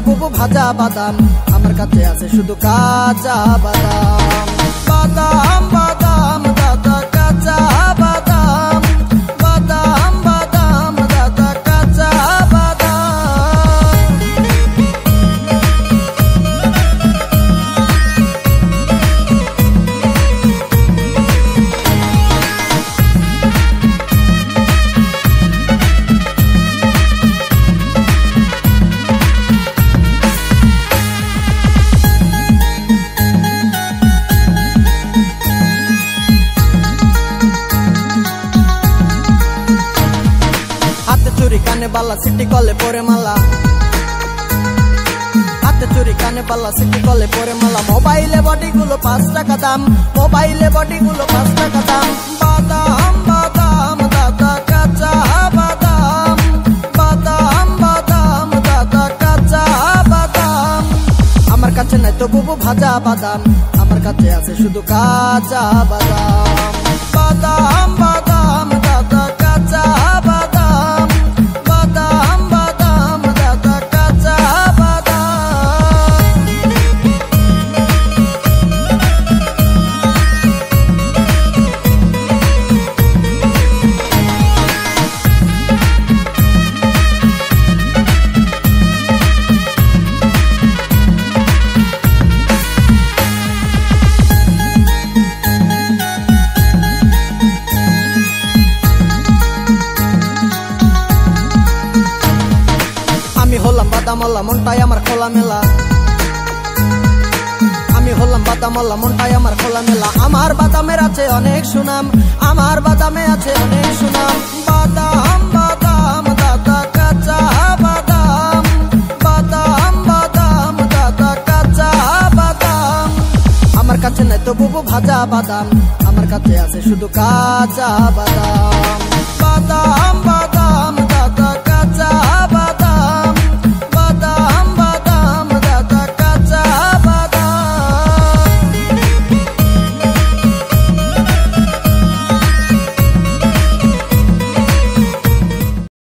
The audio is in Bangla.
বুবু ভাজা বাদাম, আমার কাছে আছে শুধু কাঁচা বাদাম। বাদাম বাদাম দাদা কাঁচা বাদাম, বাদাম বাদাম দাদা কাঁচা বাদাম। চুরি কানে বালা সিটি কলে পরে মালা, হাতে চুরি কানে বালা সিটি কলে পরে মালা। মোবাইলে বডি গুলো 5 টাকা দাম, মোবাইলে বডি গুলো 5 টাকা দাম। বাদাম বাদাম দাদা কাঁচা বাদাম, বাদাম বাদাম দাদা কাঁচা বাদাম। আমার কাছে নাই তো বুবু ভাজা বাদাম, আমার কাছে আছে শুধু কাঁচা বাদাম। বাদাম বাদাম দাদা কাঁচা বাদাম, বাদাম বাদাম দাদা কাঁচা বাদাম। আমি হলাম বাদামওয়ালা মনটাই আমার খোলা মেলা, আমি হলাম বাদামওয়ালা মনটাই আমার খোলা মেলা। আমার বাদামের আছে অনেক সুনাম, আমার বাদামে আছে অনেক সুনাম। বাদাম বাদাম দাদা কাঁচা বাদাম, বাদাম বাদাম দাদা কাঁচা বাদাম। আমার কাছে নাই তো বুবু ভাজা বাদাম, আমার কাছে আছে শুধু কাঁচা বাদাম।